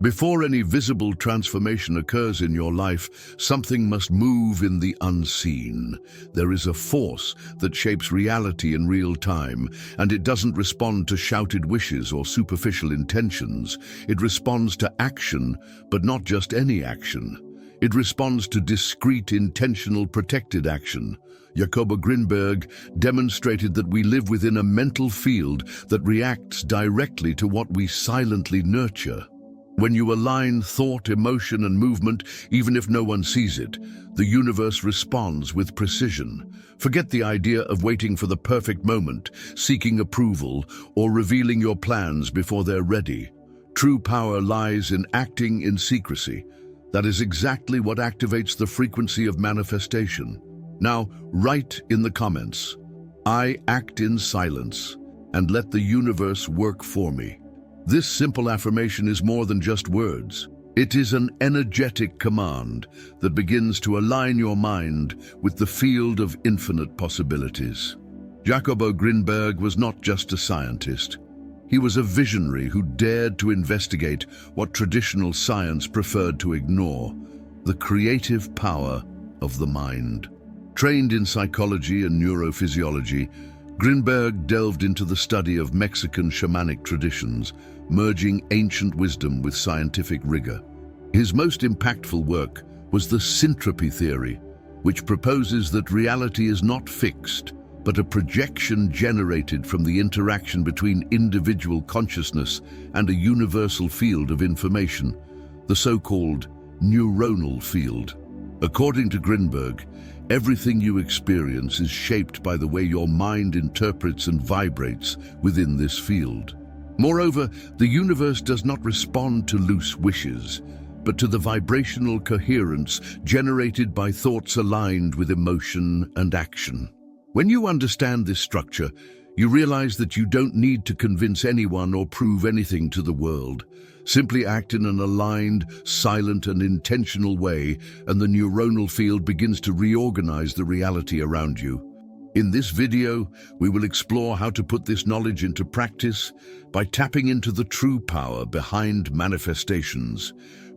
Before any visible transformation occurs in your life, something must move in the unseen. There is a force that shapes reality in real time, and it doesn't respond to shouted wishes or superficial intentions. It responds to action, but not just any action. It responds to discrete, intentional, protected action. Jacobo Grinberg demonstrated that we live within a mental field that reacts directly to what we silently nurture. When you align thought, emotion, and movement, even if no one sees it, the universe responds with precision. Forget the idea of waiting for the perfect moment, seeking approval, or revealing your plans before they're ready. True power lies in acting in secrecy. That is exactly what activates the frequency of manifestation. Now, write in the comments, "I act in silence, and let the universe work for me." This simple affirmation is more than just words. It is an energetic command that begins to align your mind with the field of infinite possibilities. Jacobo Grinberg was not just a scientist. He was a visionary who dared to investigate what traditional science preferred to ignore: the creative power of the mind. Trained in psychology and neurophysiology, Grinberg delved into the study of Mexican shamanic traditions, merging ancient wisdom with scientific rigor. His most impactful work was the syntropy theory, which proposes that reality is not fixed, but a projection generated from the interaction between individual consciousness and a universal field of information, the so-called neuronal field. According to Grinberg, everything you experience is shaped by the way your mind interprets and vibrates within this field. Moreover, the universe does not respond to loose wishes, but to the vibrational coherence generated by thoughts aligned with emotion and action. When you understand this structure, you realize that you don't need to convince anyone or prove anything to the world. Simply act in an aligned, silent, and intentional way, and the neuronal field begins to reorganize the reality around you. In this video, we will explore how to put this knowledge into practice by tapping into the true power behind manifestations.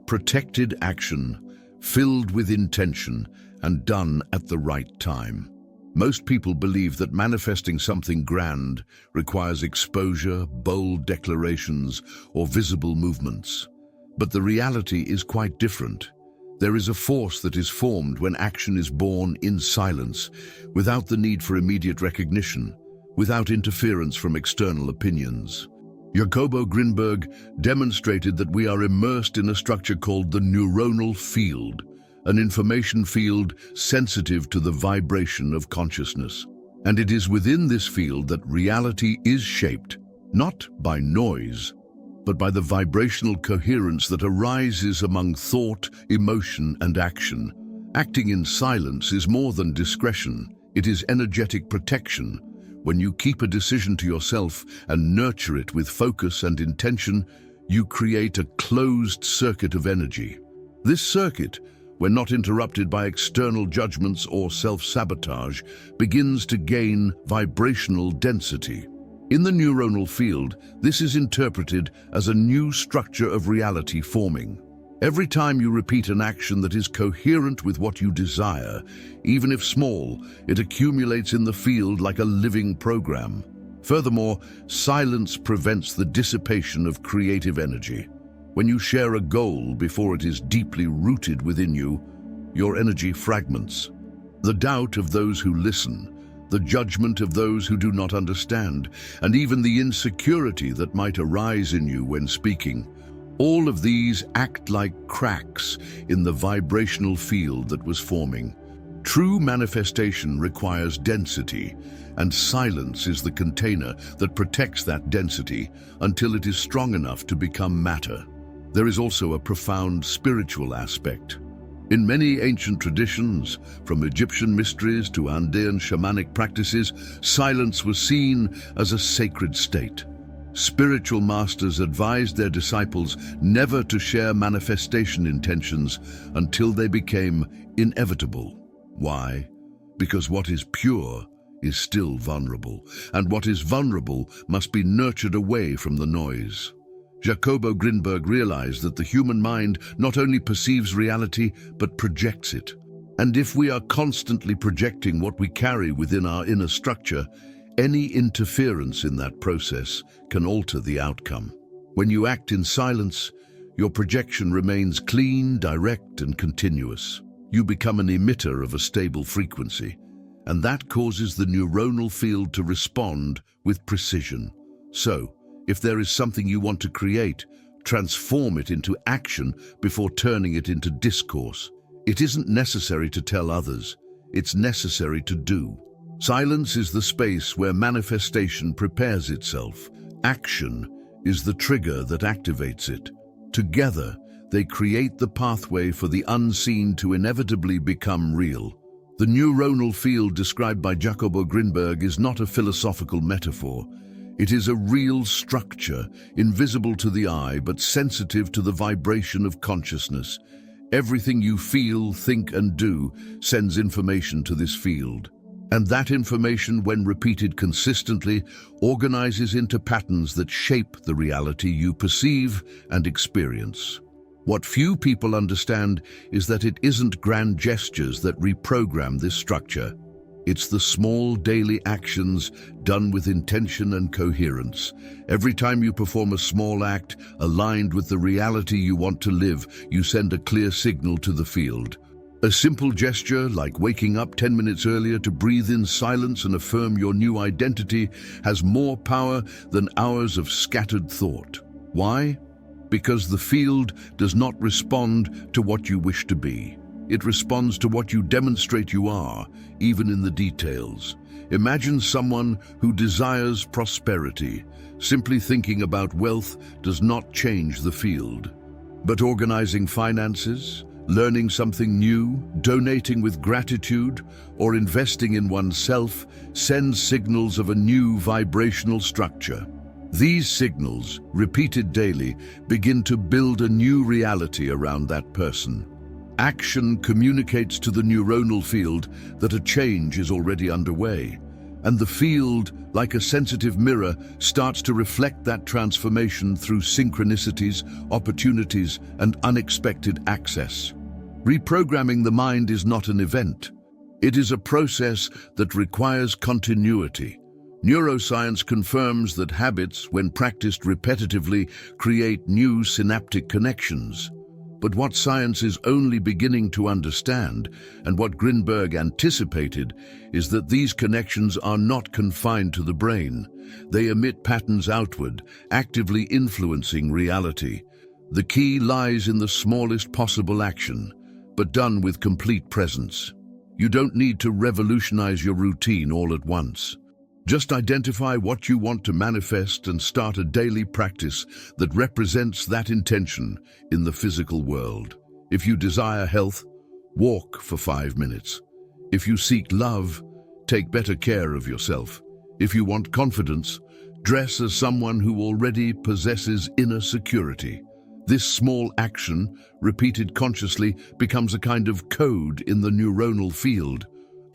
Protected action, filled with intention, and done at the right time. Most people believe that manifesting something grand requires exposure, bold declarations, or visible movements. But the reality is quite different. There is a force that is formed when action is born in silence, without the need for immediate recognition, without interference from external opinions. Jacobo Grinberg demonstrated that we are immersed in a structure called the neuronal field, an information field sensitive to the vibration of consciousness. And it is within this field that reality is shaped, not by noise, but by the vibrational coherence that arises among thought, emotion, and action. Acting in silence is more than discretion. It is energetic protection. When you keep a decision to yourself and nurture it with focus and intention, you create a closed circuit of energy. This circuit, when not interrupted by external judgments or self-sabotage, begins to gain vibrational density. In the neuronal field, this is interpreted as a new structure of reality forming. Every time you repeat an action that is coherent with what you desire, even if small, it accumulates in the field like a living program. Furthermore, silence prevents the dissipation of creative energy. When you share a goal before it is deeply rooted within you, your energy fragments. The doubt of those who listen, the judgment of those who do not understand, and even the insecurity that might arise in you when speaking. All of these act like cracks in the vibrational field that was forming. True manifestation requires density, and silence is the container that protects that density until it is strong enough to become matter. There is also a profound spiritual aspect. In many ancient traditions, from Egyptian mysteries to Andean shamanic practices, silence was seen as a sacred state. Spiritual masters advised their disciples never to share manifestation intentions until they became inevitable. Why? Because what is pure is still vulnerable, and what is vulnerable must be nurtured away from the noise. Jacobo Grinberg realized that the human mind not only perceives reality, but projects it. And if we are constantly projecting what we carry within our inner structure, any interference in that process can alter the outcome. When you act in silence, your projection remains clean, direct, and continuous. You become an emitter of a stable frequency, and that causes the neuronal field to respond with precision. So, if there is something you want to create, transform it into action before turning it into discourse. It isn't necessary to tell others, it's necessary to do. Silence is the space where manifestation prepares itself. Action is the trigger that activates it. Together, they create the pathway for the unseen to inevitably become real. The neuronal field described by Jacobo Grinberg is not a philosophical metaphor. It is a real structure, invisible to the eye but sensitive to the vibration of consciousness. Everything you feel, think, and do sends information to this field. And that information, when repeated consistently, organizes into patterns that shape the reality you perceive and experience. What few people understand is that it isn't grand gestures that reprogram this structure. It's the small daily actions done with intention and coherence. Every time you perform a small act aligned with the reality you want to live, you send a clear signal to the field. A simple gesture, like waking up 10 minutes earlier to breathe in silence and affirm your new identity, has more power than hours of scattered thought. Why? Because the field does not respond to what you wish to be. It responds to what you demonstrate you are, even in the details. Imagine someone who desires prosperity. Simply thinking about wealth does not change the field. But organizing finances, learning something new, donating with gratitude, or investing in oneself sends signals of a new vibrational structure. These signals, repeated daily, begin to build a new reality around that person. Action communicates to the neuronal field that a change is already underway, and the field, like a sensitive mirror, starts to reflect that transformation through synchronicities, opportunities, and unexpected access. Reprogramming the mind is not an event. It is a process that requires continuity. Neuroscience confirms that habits, when practiced repetitively, create new synaptic connections. But what science is only beginning to understand, and what Grinberg anticipated, is that these connections are not confined to the brain. They emit patterns outward, actively influencing reality. The key lies in the smallest possible action, but done with complete presence. You don't need to revolutionize your routine all at once. Just identify what you want to manifest and start a daily practice that represents that intention in the physical world. If you desire health, walk for 5 minutes. If you seek love, take better care of yourself. If you want confidence, dress as someone who already possesses inner security. This small action, repeated consciously, becomes a kind of code in the neuronal field.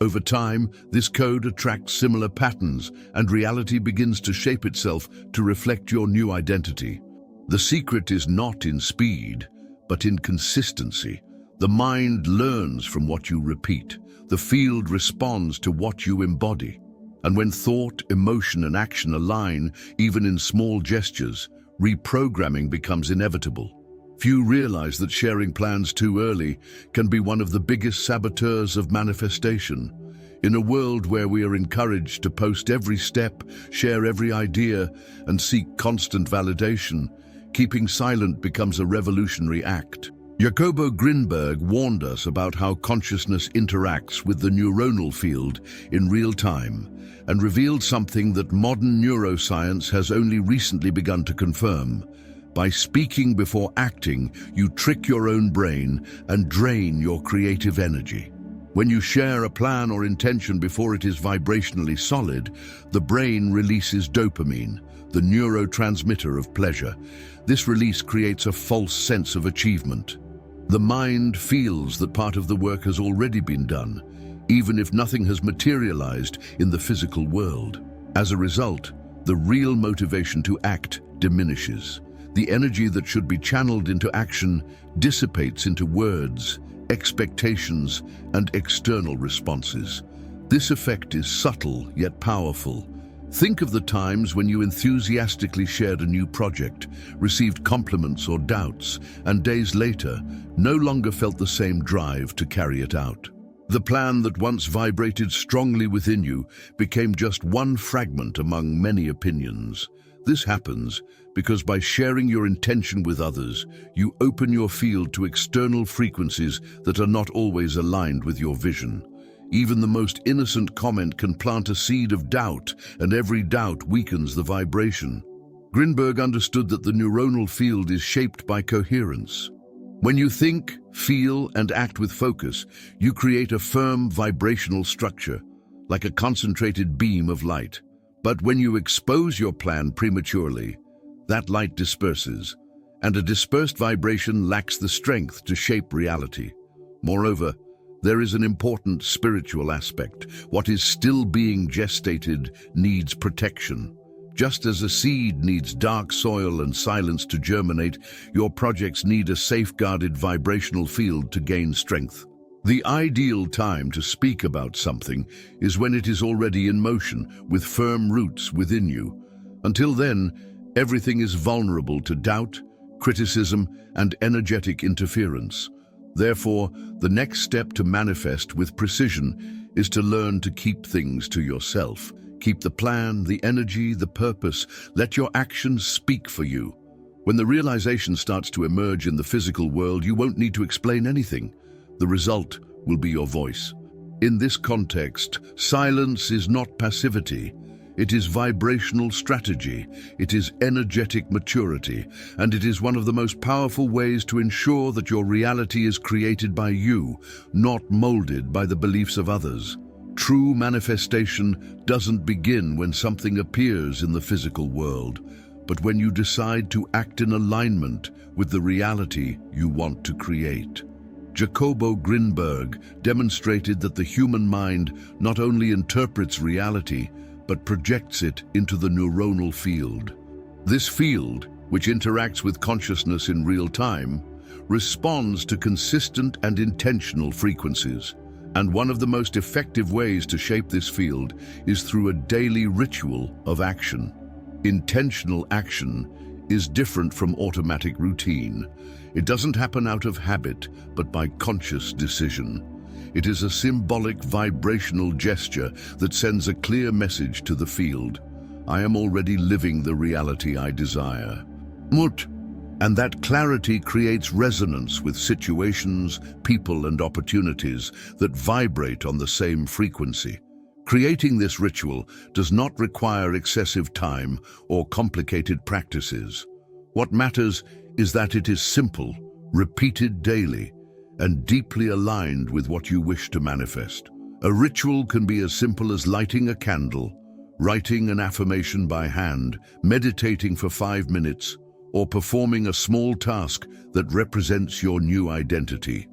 Over time, this code attracts similar patterns, and reality begins to shape itself to reflect your new identity. The secret is not in speed, but in consistency. The mind learns from what you repeat. The field responds to what you embody. And when thought, emotion, and action align, even in small gestures, reprogramming becomes inevitable. Few realize that sharing plans too early can be one of the biggest saboteurs of manifestation. In a world where we are encouraged to post every step, share every idea, and seek constant validation, keeping silent becomes a revolutionary act. Jacobo Grinberg warned us about how consciousness interacts with the neuronal field in real time, and revealed something that modern neuroscience has only recently begun to confirm. By speaking before acting, you trick your own brain and drain your creative energy. When you share a plan or intention before it is vibrationally solid, the brain releases dopamine, the neurotransmitter of pleasure. This release creates a false sense of achievement. The mind feels that part of the work has already been done, even if nothing has materialized in the physical world. As a result, the real motivation to act diminishes. The energy that should be channeled into action dissipates into words, expectations, and external responses. This effect is subtle yet powerful. Think of the times when you enthusiastically shared a new project, received compliments or doubts, and days later no longer felt the same drive to carry it out. The plan that once vibrated strongly within you became just one fragment among many opinions. This happens because by sharing your intention with others, you open your field to external frequencies that are not always aligned with your vision. Even the most innocent comment can plant a seed of doubt, and every doubt weakens the vibration. Grinberg understood that the neuronal field is shaped by coherence. When you think, feel, and act with focus, you create a firm vibrational structure, like a concentrated beam of light. But when you expose your plan prematurely, that light disperses, and a dispersed vibration lacks the strength to shape reality. Moreover, there is an important spiritual aspect. What is still being gestated needs protection. Just as a seed needs dark soil and silence to germinate, your projects need a safeguarded vibrational field to gain strength. The ideal time to speak about something is when it is already in motion, with firm roots within you. Until then, everything is vulnerable to doubt, criticism, and energetic interference. Therefore, the next step to manifest with precision is to learn to keep things to yourself. Keep the plan, the energy, the purpose. Let your actions speak for you. When the realization starts to emerge in the physical world, you won't need to explain anything. The result will be your voice. In this context, silence is not passivity. It is vibrational strategy, it is energetic maturity, and it is one of the most powerful ways to ensure that your reality is created by you, not molded by the beliefs of others. True manifestation doesn't begin when something appears in the physical world, but when you decide to act in alignment with the reality you want to create. Jacobo Grinberg demonstrated that the human mind not only interprets reality, but projects it into the neuronal field. This field, which interacts with consciousness in real time, responds to consistent and intentional frequencies. And one of the most effective ways to shape this field is through a daily ritual of action. Intentional action is different from automatic routine. It doesn't happen out of habit, but by conscious decision. It is a symbolic vibrational gesture that sends a clear message to the field. I am already living the reality I desire. And that clarity creates resonance with situations, people, and opportunities that vibrate on the same frequency. Creating this ritual does not require excessive time or complicated practices. What matters is that it is simple, repeated daily, and deeply aligned with what you wish to manifest. A ritual can be as simple as lighting a candle, writing an affirmation by hand, meditating for 5 minutes, or performing a small task that represents your new identity.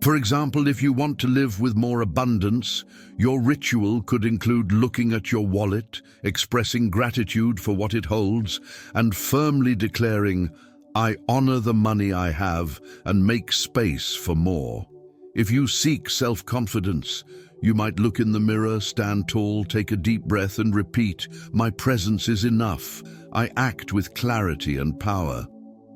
For example, if you want to live with more abundance, your ritual could include looking at your wallet, expressing gratitude for what it holds, and firmly declaring, I honor the money I have and make space for more. If you seek self-confidence, you might look in the mirror, stand tall, take a deep breath and repeat, my presence is enough. I act with clarity and power.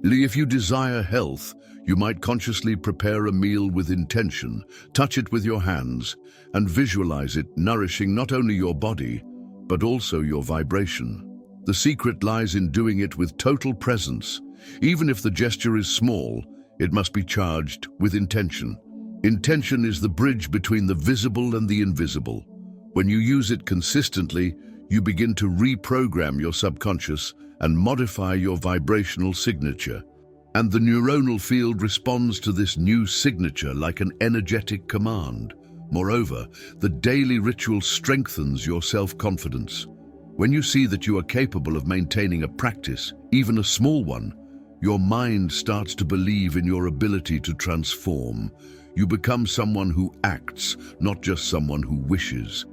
If you desire health, you might consciously prepare a meal with intention, touch it with your hands, and visualize it nourishing not only your body, but also your vibration. The secret lies in doing it with total presence. Even if the gesture is small, it must be charged with intention. Intention is the bridge between the visible and the invisible. When you use it consistently, you begin to reprogram your subconscious and modify your vibrational signature. And the neuronal field responds to this new signature like an energetic command. Moreover, the daily ritual strengthens your self-confidence. When you see that you are capable of maintaining a practice, even a small one, your mind starts to believe in your ability to transform. You become someone who acts, not just someone who wishes.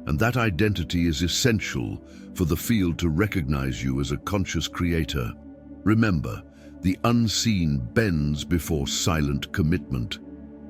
And that identity is essential for the field to recognize you as a conscious creator. Remember, the unseen bends before silent commitment.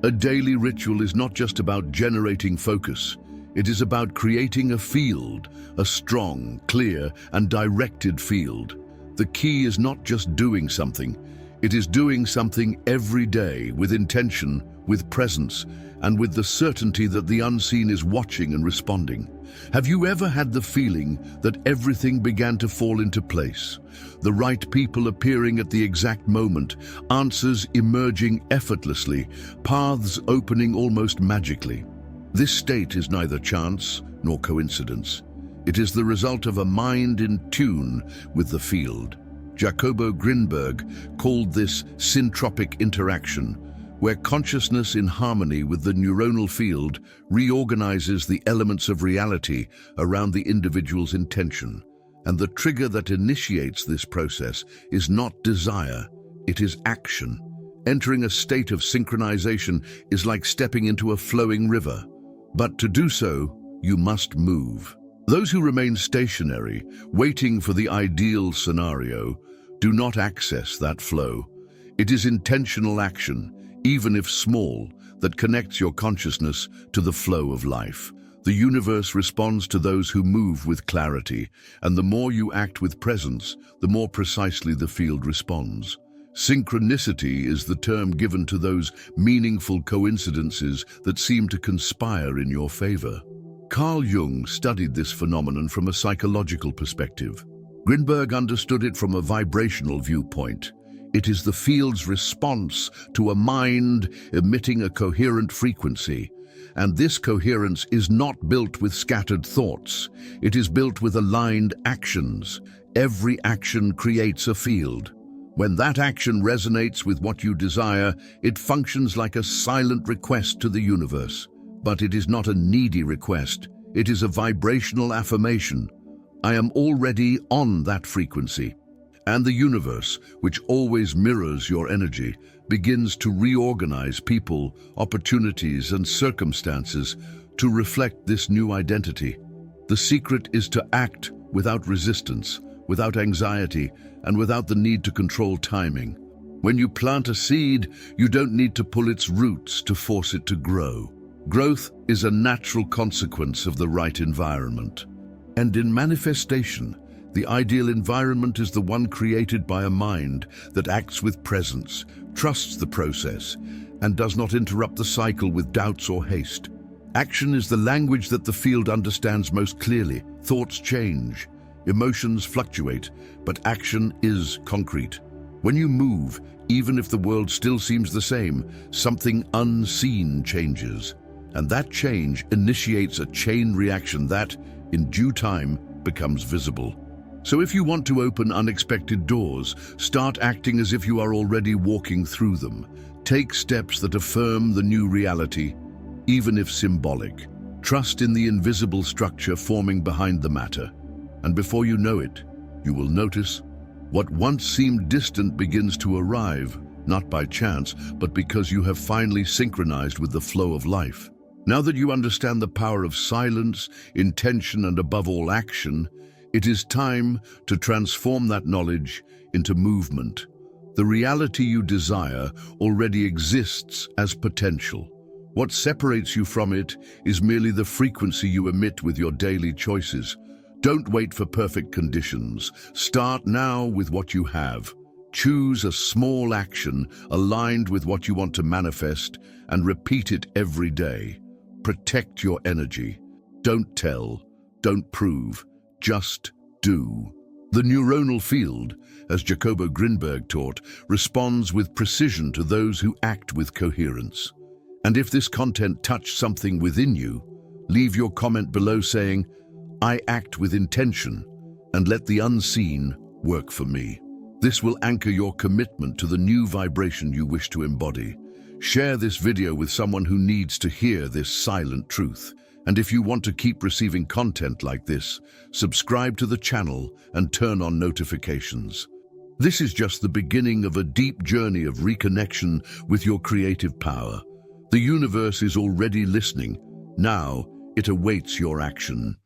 A daily ritual is not just about generating focus. It is about creating a field, a strong, clear, and directed field. The key is not just doing something. It is doing something every day with intention, with presence, and with the certainty that the unseen is watching and responding. Have you ever had the feeling that everything began to fall into place? The right people appearing at the exact moment, answers emerging effortlessly, paths opening almost magically. This state is neither chance nor coincidence. It is the result of a mind in tune with the field. Jacobo Grinberg called this syntropic interaction, where consciousness in harmony with the neuronal field reorganizes the elements of reality around the individual's intention. And the trigger that initiates this process is not desire, it is action. Entering a state of synchronization is like stepping into a flowing river. But to do so, you must move. Those who remain stationary, waiting for the ideal scenario, do not access that flow. It is intentional action, even if small, that connects your consciousness to the flow of life. The universe responds to those who move with clarity, and the more you act with presence, the more precisely the field responds. Synchronicity is the term given to those meaningful coincidences that seem to conspire in your favor. Carl Jung studied this phenomenon from a psychological perspective. Grinberg understood it from a vibrational viewpoint. It is the field's response to a mind emitting a coherent frequency. And this coherence is not built with scattered thoughts. It is built with aligned actions. Every action creates a field. When that action resonates with what you desire, it functions like a silent request to the universe. But it is not a needy request. It is a vibrational affirmation. I am already on that frequency. And the universe, which always mirrors your energy, begins to reorganize people, opportunities, and circumstances to reflect this new identity. The secret is to act without resistance, without anxiety, and without the need to control timing. When you plant a seed, you don't need to pull its roots to force it to grow. Growth is a natural consequence of the right environment. And in manifestation, the ideal environment is the one created by a mind that acts with presence, trusts the process, and does not interrupt the cycle with doubts or haste. Action is the language that the field understands most clearly. Thoughts change, emotions fluctuate, but action is concrete. When you move, even if the world still seems the same, something unseen changes. And that change initiates a chain reaction that, in due time, becomes visible. So if you want to open unexpected doors, start acting as if you are already walking through them. Take steps that affirm the new reality, even if symbolic. Trust in the invisible structure forming behind the matter. And before you know it, you will notice what once seemed distant begins to arrive, not by chance, but because you have finally synchronized with the flow of life. Now that you understand the power of silence, intention, and above all action, it is time to transform that knowledge into movement. The reality you desire already exists as potential. What separates you from it is merely the frequency you emit with your daily choices. Don't wait for perfect conditions. Start now with what you have. Choose a small action aligned with what you want to manifest and repeat it every day. Protect your energy. Don't tell, don't prove, just do. The neuronal field, as Jacobo Grinberg taught, responds with precision to those who act with coherence. And if this content touched something within you, leave your comment below saying, "I act with intention, and let the unseen work for me." This will anchor your commitment to the new vibration you wish to embody. Share this video with someone who needs to hear this silent truth. And if you want to keep receiving content like this, subscribe to the channel and turn on notifications. This is just the beginning of a deep journey of reconnection with your creative power. The universe is already listening. Now, it awaits your action.